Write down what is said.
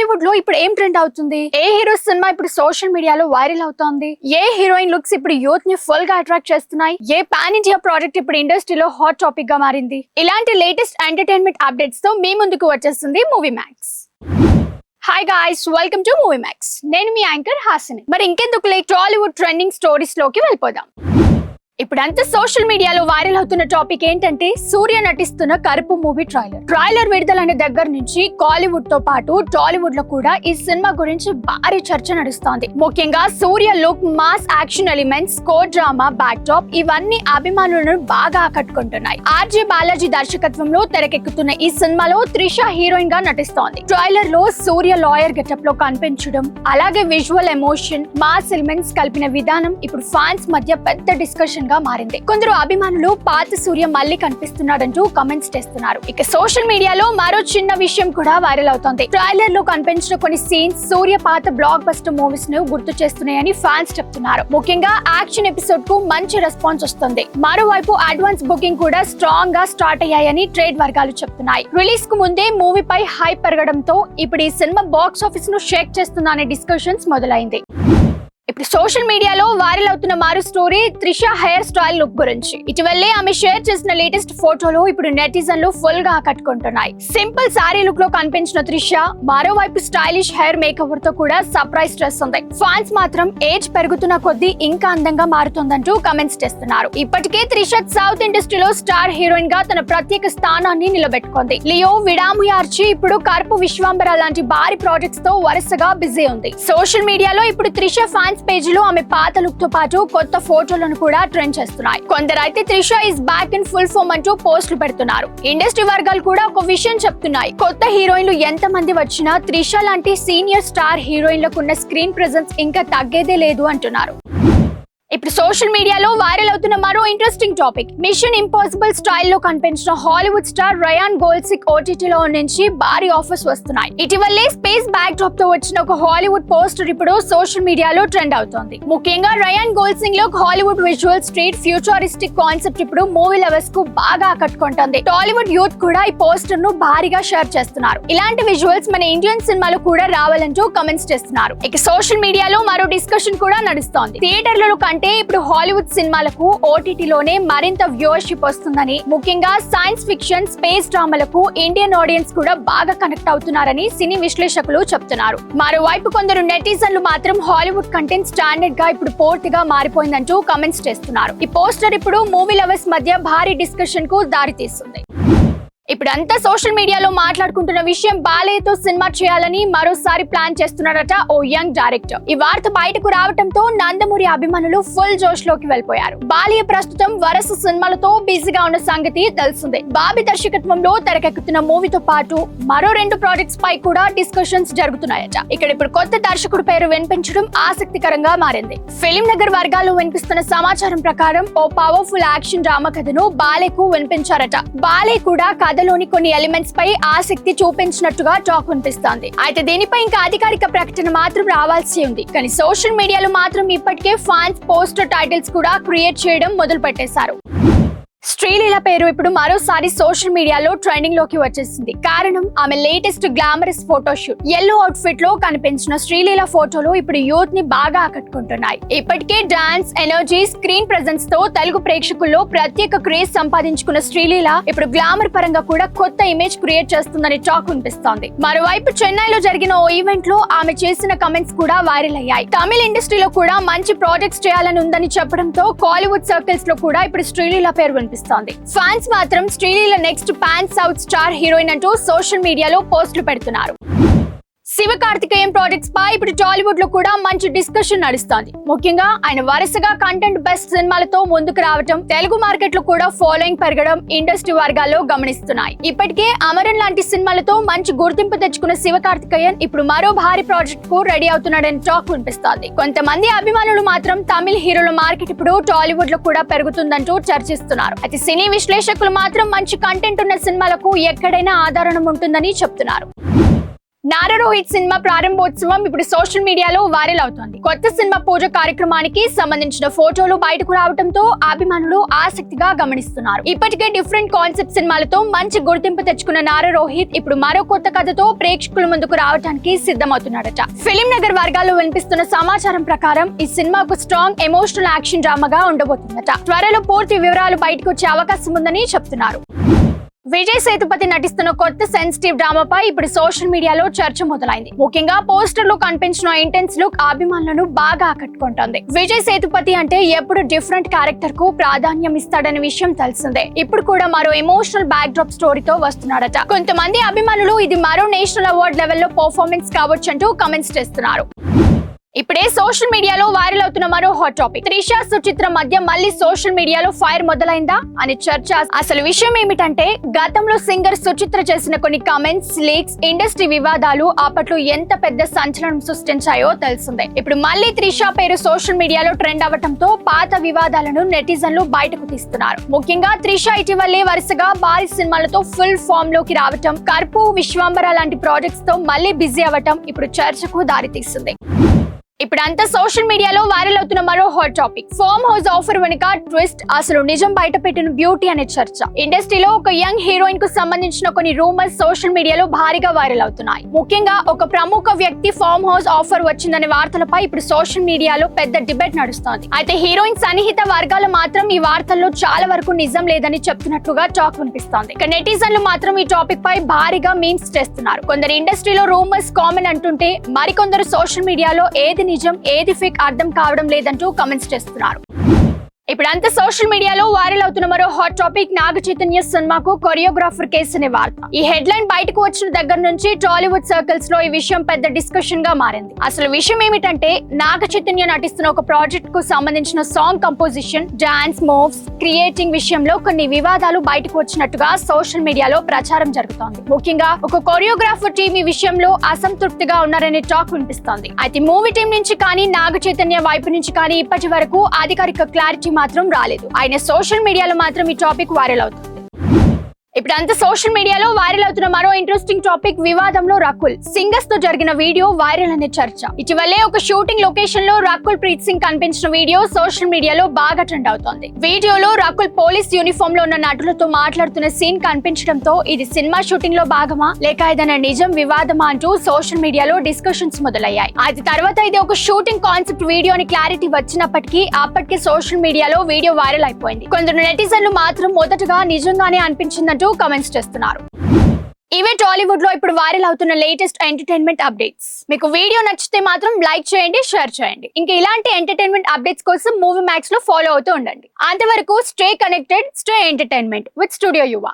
టాలీవుడ్ లో ఇప్పుడు ఏం ట్రెండ్ అవుతుంది? ఏ హీరో సినిమా ఇప్పుడు సోషల్ మీడియాలో వైరల్ అవుతోంది? ఏ హీరోయిన్ లుక్స్ ఇప్పుడు యూత్ ని ఫుల్ గా అట్రాక్ట్ చేస్తున్నాయి? ఏ పాన్ ఇండియా ప్రాజెక్ట్ ఇప్పుడు ఇండస్ట్రీలో హాట్ టాపిక్ గా మారింది? ఇలాంటి లేటెస్ట్ ఎంటర్టైన్మెంట్ అప్డేట్స్ తో మీ ముందుకు వచ్చేస్తుంది movie max. Hi guys, welcome to movie max. నేను మీ యాంకర్ హాసిని. మరి ఇంకెందుకు టాలీవుడ్ ట్రెండింగ్ స్టోరీస్ లోకి వెళ్ళిపోదాం. ఇప్పుడంతా సోషల్ మీడియాలో వైరల్ అవుతున్న టాపిక్ ఏంటంటే సూర్య నటిస్తున్న కరుపు మూవీ ట్రైలర్ విడుదలైన దగ్గర నుంచి కాలీవుడ్ తో పాటు టాలీవుడ్ లో కూడా ఈ సినిమా గురించి భారీ చర్చ నడుస్తోంది. ముఖ్యంగా సూర్య లుక్, మాస్ యాక్షన్ ఎలిమెంట్స్, కో డ్రామా, బ్యాక్ డ్రాప్ ఇవన్నీ అభిమానులను బాగా ఆకట్టుకుంటున్నాయి. ఆర్జే బాలాజీ దర్శకత్వంలో తెరకెక్కుతున్న ఈ సినిమాలో త్రిష హీరోయిన్ గా నటిస్తోంది. ట్రైలర్ లో సూర్య లాయర్ గెటప్ లో కనిపించడం, అలాగే విజువల్ ఎమోషన్, మాస్ ఎలిమెంట్స్ కలిపిన విధానం ఇప్పుడు ఫ్యాన్స్ మధ్య పెద్ద డిస్కషన్ గా మారింది. కొందరు అభిమానులు పాత సూర్య మళ్ళీ కనిపిస్తున్నాడంటూ కమెంట్స్ చేస్తున్నారు. ఇక సోషల్ మీడియాలో మరో చిన్న విషయం కూడా వైరల్ అవుతోంది. ట్రైలర్ లో కనిపించిన కొన్ని సీన్స్ సూర్య పాత బ్లాక్ బస్టర్ మూవీస్ ను గుర్తు చేస్తున్నాయని ఫ్యాన్స్ చెప్తున్నారు. ముఖ్యంగా యాక్షన్ ఎపిసోడ్ కు మంచి రెస్పాన్స్ వస్తుంది. మరోవైపు అడ్వాన్స్ బుకింగ్ కూడా స్ట్రాంగ్ గా స్టార్ట్ అయ్యాయని ట్రేడ్ వర్గాలు చెప్తున్నాయి. రిలీజ్ కు ముందే మూవీపై హైప్ పెరగడంతో ఇప్పుడు ఈ సినిమా బాక్స్ ఆఫీస్ ను షేక్ చేస్తుందనే డిస్కషన్స్ మొదలైంది. ఇప్పుడు సోషల్ మీడియాలో వైరల్ అవుతున్న మరో story Trisha hair style look గురించి. ఇటీవలే ఆమె షేర్ చేసిన లేటెస్ట్ ఫోటోలు ఇప్పుడు నెటిజన్లు ఫుల్ గా ఆకట్టుకుంటున్నాయి. సింపుల్ సారీ లుక్ లో కనిపించిన త్రిష మరోవైపు స్టైలిష్ హెయిర్ మేకవర్ తో కూడా సర్ప్రైజ్ చేస్తుంది. ఫ్యాన్స్ మాత్రం ఏజ్ పెరుగుతున్న కొద్దీ ఇంకా అందంగా మారుతుందంటూ కమెంట్స్ చేస్తున్నారు. ఇప్పటికే త్రిష సౌత్ ఇండస్ట్రీలో స్టార్ హీరోయిన్ గా తన ప్రత్యేక స్థానాన్ని నిలబెట్టుకుంది. లియో, విడాముయార్చి, ఇప్పుడు కరుపు విశ్వాంబర లాంటి భారీ ప్రాజెక్ట్స్ తో వరుసగా బిజీ ఉంది. సోషల్ మీడియాలో ఇప్పుడు త్రిష ఫ్యాన్స్ పేజ్ లో ఆమె పాత లుక్ తో పాటు కొత్త ఫోటోలను కూడా ట్రెండ్ చేస్తున్నాయి. కొందరైతే Trisha is back in full form అంటూ పోస్టులు పెడుతున్నారు. ఇండస్ట్రీ వర్గాలు కూడా ఒక విషయం చెప్తున్నాయి. కొత్త హీరోయిన్లు ఎంత మంది వచ్చినా త్రిష లాంటి సీనియర్ స్టార్ హీరోయిన్లకు ఉన్న స్క్రీన్ ప్రెజెన్స్ ఇంకా తగ్గేదే లేదు అంటున్నారు. ఇప్పుడు సోషల్ మీడియాలో వైరల్ అవుతున్న మరో ఇంట్రెస్టింగ్ టాపిక్ మిషన్ ఇంపాసిబుల్ స్టైల్లో కనిపించిన హాలీవుడ్ స్టార్ రయాన్ గోల్సింగ్ ఓటీటీలో నుంచి భారీ ఆఫర్స్ వస్తున్నాయి. ఇటీవలే స్పేస్ బ్యాక్ డ్రాప్ తో వచ్చిన ఒక హాలీవుడ్ పోస్టర్ ఇప్పుడు సోషల్ మీడియాలో ట్రెండ్ అవుతోంది. ముఖ్యంగా రయాన్ గోల్సింగ్ లో Hollywood visual street futuristic concept ఇప్పుడు మూవీ లవర్స్ కు బాగా ఆకట్టుకుంటోంది. టాలీవుడ్ యూత్ కూడా ఈ పోస్టర్ ను భారీగా షేర్ చేస్తున్నారు. ఇలాంటి విజువల్స్ మన ఇండియన్ సినిమాలో కూడా రావాలంటూ కమెంట్స్ చేస్తున్నారు. ఇక సోషల్ మీడియాలో మరో డిస్కషన్ కూడా నడుస్తోంది. థియేటర్లలో అంటే ఇప్పుడు హాలీవుడ్ సినిమాలకు ఓటీటీలోనే మరింత వ్యూవర్షిప్ వస్తుందని, ముఖ్యంగా సైన్స్ ఫిక్షన్, స్పేస్ డ్రామాలకు ఇండియన్ ఆడియన్స్ కూడా బాగా కనెక్ట్ అవుతున్నారని సినీ విశ్లేషకులు చెప్తున్నారు. మరోవైపు కొందరు నెటిజన్లు మాత్రం హాలీవుడ్ కంటెంట్ స్టాండర్డ్ గా ఇప్పుడు పూర్తిగా మారిపోయిందంటూ కమెంట్స్ చేస్తున్నారు. ఈ పోస్టర్ ఇప్పుడు మూవీ లవర్స్ మధ్య భారీ డిస్కషన్ కు దారితీస్తుంది. ఇప్పుడంతా సోషల్ మీడియాలో మాట్లాడుకుంటున్న విషయం బాలయ్యతో సినిమా చేయాలని మరోసారి ప్లాన్ చేస్తున్నారట ఓ యంగ్ డైరెక్టర్. ఈ వార్త బయటకు రావడంతో నందమూరి అభిమానులు ఫుల్ జోష్ లోకి వెళ్ళిపోయారు. బాలయ్య ప్రస్తుతం వరుస సినిమాలతో బిజీగా ఉన్న సంగతి తెలిసిందే. బాబీ దర్శకత్వంలో తెరకెక్కుతున్న మూవీతో పాటు మరో 2 ప్రాజెక్ట్స్ పై కూడా డిస్కషన్స్ జరుగుతున్నాయట. ఇక్కడ ఇప్పుడు కొత్త దర్శకుడు పేరు వినిపించడం ఆసక్తికరంగా మారింది. ఫిలిం నగర్ వర్గాల్లో వినిపిస్తున్న సమాచారం ప్రకారం ఓ పవర్ఫుల్ యాక్షన్ డ్రామా కథను బాలయ్యకు వినిపించారట. బాలయ్య కూడా కథలోని కొన్ని ఎలిమెంట్స్ పై ఆసక్తి చూపించినట్టుగా టాక్ వినిపిస్తోంది. అయితే దీనిపై ఇంకా అధికారిక ప్రకటన మాత్రం రావాల్సి ఉంది. కానీ సోషల్ మీడియాలో మాత్రం ఇప్పటికే ఫ్యాన్స్ పోస్టర్ టైటిల్స్ కూడా క్రియేట్ చేయడం మొదలు పెట్టేశారు. శ్రీలీల పేరు ఇప్పుడు మరోసారి సోషల్ మీడియాలో ట్రెండింగ్ లోకి వచ్చేసింది. కారణం ఆమె latest glamorous photoshoot. Yellow out fit లో కనిపించిన శ్రీలీల ఫోటోలు ఇప్పుడు యూత్ ని బాగా ఆకట్టుకుంటున్నాయి. ఇప్పటికే డాన్స్, ఎనర్జీ, స్క్రీన్ ప్రెజెన్స్ తో తెలుగు ప్రేక్షకుల్లో ప్రత్యేక క్రేజ్ సంపాదించుకున్న శ్రీలీల ఇప్పుడు గ్లామర్ పరంగా కూడా కొత్త ఇమేజ్ క్రియేట్ చేస్తుందని టాక్ వినిపిస్తోంది. మరోవైపు చెన్నైలో జరిగిన ఓ ఈవెంట్ లో ఆమె చేసిన కమెంట్స్ కూడా వైరల్ అయ్యాయి. తమిళ ఇండస్ట్రీలో కూడా మంచి ప్రాజెక్ట్స్ చేయాలని ఉందని చెప్పడంతో కాలీవుడ్ సర్కిల్స్ లో కూడా ఇప్పుడు శ్రీలీల పేరు వినిపిస్తోంది. ఫ్యాన్స్ మాత్రం Sreeleela next pan south star heroine అంటూ సోషల్ మీడియాలో పోస్టులు పెడుతున్నారు. శివకార్తికేయన్ ప్రాజెక్ట్స్ పై ఇప్పుడు టాలీవుడ్ లో కూడా మంచి డిస్కషన్ నడుస్తోంది. ముఖ్యంగా ఆయన వరుసగా కంటెంట్ బెస్ట్ సినిమాలతో ముందుకు రావడం, తెలుగు మార్కెట్ లో కూడా ఫాలోయింగ్ పెరగడం ఇండస్ట్రీ వర్గాల్లో గమనిస్తున్నాయి. ఇప్పటికే అమరన్ లాంటి సినిమాలతో మంచి గుర్తింపు తెచ్చుకున్న శివకార్తికేయన్ ఇప్పుడు మరో భారీ ప్రాజెక్ట్ కు రెడీ అవుతున్నాడని టాక్ వినిపిస్తోంది. కొంతమంది అభిమానులు మాత్రం తమిళ హీరోల మార్కెట్ ఇప్పుడు టాలీవుడ్ లో కూడా పెరుగుతుందంటూ చర్చిస్తున్నారు. అయితే సినీ విశ్లేషకులు మాత్రం మంచి కంటెంట్ ఉన్న సినిమాలకు ఎక్కడైనా ఆదరణ ఉంటుందని చెప్తున్నారు. నారా రోహిత్ సినిమా ప్రారంభోత్సవం ఇప్పుడు సోషల్ మీడియాలో వైరల్ అవుతోంది. కొత్త సినిమా పూజ కార్యక్రమానికి సంబంధించిన ఫోటోలు బయటకు రావడంతో అభిమానులు ఆసక్తిగా గమనిస్తున్నారు. ఇప్పటికే డిఫరెంట్ కాన్సెప్ట్ సినిమాలతో మంచి గుర్తింపు తెచ్చుకున్న నారా రోహిత్ ఇప్పుడు మరో కొత్త కథతో ప్రేక్షకుల ముందుకు రావడానికి సిద్ధమవుతున్నాడట. ఫిలిం నగర్ వర్గాల్లో వినిపిస్తున్న సమాచారం ప్రకారం ఈ సినిమా ఒక స్ట్రాంగ్ ఎమోషనల్ యాక్షన్ డ్రామాగా ఉండబోతుందట. త్వరలో పూర్తి వివరాలు బయటకు వచ్చే అవకాశం ఉందని చెప్తున్నారు. విజయ్ సేతుపతి నటిస్తున్న కొత్త సెన్సిటివ్ డ్రామాపై ఇప్పుడు సోషల్ మీడియాలో చర్చ మొదలైంది. ముఖ్యంగా పోస్టర్ లో కనిపించిన ఇంటెన్స్ లుక్ అభిమానులను బాగా ఆకట్టుకుంటోంది. విజయ్ సేతుపతి అంటే ఎప్పుడు డిఫరెంట్ క్యారెక్టర్ కు ప్రాధాన్యం ఇస్తాడనే విషయం తెలిసిందే. ఇప్పుడు కూడా మరో ఎమోషనల్ బ్యాక్ డ్రాప్ స్టోరీతో వస్తున్నాడట. కొంతమంది అభిమానులు ఇది మరో నేషనల్ అవార్డ్ లెవెల్లో పర్ఫార్మెన్స్ కావచ్చంటూ కమెంట్స్ చేస్తున్నారు. ఇప్పుడే సోషల్ మీడియాలో వైరల్ అవుతున్న మరో హాట్ టాపిక్. త్రిష సుచిత్ర మధ్య మళ్ళీ సోషల్ మీడియాలో ఫైర్ మొదలైందా అని చర్చ. అసలు విషయం ఏమిటంటే, గతంలో సింగర్ సుచిత్ర చేసిన కొన్ని కామెంట్స్, లీక్స్, ఇండస్ట్రీ వివాదాలు అప్పట్లో ఎంత పెద్ద సంచలనం సృష్టించాయో తెలిసిందే. ఇప్పుడు మళ్ళీ త్రిష పేరు సోషల్ మీడియాలో ట్రెండ్ అవ్వటంతో పాత వివాదాలను నెటిజన్లు బయటకు తీస్తున్నారు. ముఖ్యంగా త్రిష ఇటీవలే వరుసగా భారీ సినిమాలతో ఫుల్ ఫామ్ లోకి రావటం, కర్పు, విశ్వాంబర లాంటి ప్రాజెక్ట్స్ తో మళ్ళీ బిజీ అవ్వటం ఇప్పుడు చర్చకు దారితీస్తుంది. ఇప్పుడంతా సోషల్ మీడియాలో వైరల్ అవుతున్న మరో hot topic. Farm house offer వెనుక ట్విస్ట్, అసలు నిజం బయట పెట్టిన బ్యూటీ అనే చర్చ. ఇండస్ట్రీలో ఒక యంగ్ హీరోయిన్ కు సంబంధించిన కొన్ని రూమర్స్ సోషల్ మీడియాలో భారీగా వైరల్ అవుతున్నాయి. ముఖ్యంగా ఒక ప్రముఖ వ్యక్తి ఫామ్ హౌస్ ఆఫర్ వచ్చిందనే వార్తలపై ఇప్పుడు సోషల్ మీడియాలో పెద్ద డిబేట్ నడుస్తోంది. అయితే హీరోయిన్ సన్నిహిత వర్గాలు మాత్రం ఈ వార్తల్లో చాలా వరకు నిజం లేదని చెప్తున్నట్లుగా టాక్ వినిపిస్తోంది. ఇక నెటిజన్లు మాత్రం ఈ టాపిక్ పై భారీగా మీమ్స్ చేస్తున్నారు. కొందరు ఇండస్ట్రీలో రూమర్స్ కామన్ అంటుంటే, మరికొందరు సోషల్ మీడియాలో ఏది నిజం ఏది ఫేక్ అర్థం కావడం లేదంటూ కమెంట్స్ చేస్తున్నారు. ఇప్పుడంతా సోషల్ మీడియాలో వైరల్ అవుతున్న మరో హాట్ టాపిక్. నాగ చైతన్య సినిమాకు కొరియోగ్రాఫర్ కేసు అనే వార్త. ఈ హెడ్ లైన్ బయటకు వచ్చిన దగ్గర నుంచి టాలీవుడ్ సర్కిల్స్ లో ఈ విషయం పెద్ద డిస్కషన్ గా మారింది. అసలు విషయం ఏమిటంటే, నాగ చైతన్య నటిస్తున్న ఒక ప్రాజెక్ట్ కు సంబంధించిన song composition, dance moves, creating విషయంలో కొన్ని వివాదాలు బయటకు వచ్చినట్టుగా సోషల్ మీడియాలో ప్రచారం జరుగుతోంది. ముఖ్యంగా ఒక కొరియోగ్రాఫర్ టీం ఈ విషయంలో అసంతృప్తిగా ఉన్నారనే టాక్ వినిపిస్తోంది. అయితే మూవీ టీం నుంచి కానీ నాగ చైతన్య వైపు నుంచి కానీ ఇప్పటి వరకు అధికారిక క్లారిటీ మాత్రం రాలేదు. ఆయన సోషల్ మీడియాలో మాత్రం ఈ టాపిక్ వైరల్ అవుతుంది. ఇప్పుడంతా సోషల్ మీడియాలో వైరల్ అవుతున్న మరో ఇంట్రెస్టింగ్ టాపిక్. వివాదంలో రకుల్ సింగర్స్ తో జరిగిన వీడియో వైరల్ అనే చర్చ. ఇటీవలే ఒక షూటింగ్ లొకేషన్ లో రకుల్ ప్రీత్ సింగ్ కనిపించిన వీడియో సోషల్ మీడియాలో బాగా ట్రెండ్ అవుతోంది. వీడియోలో రకుల్ పోలీస్ యూనిఫామ్ లో ఉన్న నటులతో మాట్లాడుతున్న సీన్ కనిపించడంతో ఇది సినిమా షూటింగ్ లో భాగమా లేక ఏదైనా నిజం వివాదమా అంటూ సోషల్ మీడియాలో డిస్కషన్స్ మొదలయ్యాయి. అది తర్వాత ఇది ఒక షూటింగ్ కాన్సెప్ట్ వీడియో అని క్లారిటీ వచ్చినప్పటికీ అప్పటికే సోషల్ మీడియాలో వీడియో వైరల్ అయిపోయింది. కొందరు నెటిజన్లు మాత్రం మొదటగా నిజంగానే అనిపించిందంటూ కమెంట్స్ చేస్తున్నారు. ఇవే టాలీవుడ్ లో ఇప్పుడు వైరల్ అవుతున్న లేటెస్ట్ ఎంటర్టైన్మెంట్ అప్డేట్స్. మీకు వీడియో నచ్చితే మాత్రం లైక్ చేయండి, షేర్ చేయండి. ఇంకా ఇలాంటి ఎంటర్టైన్మెంట్ అప్డేట్స్ కోసం మూవీ మ్యాక్స్ లో ఫాలో అవుతూ ఉండండి. అంతవరకు stay connected, stay entertainment with studio యువ.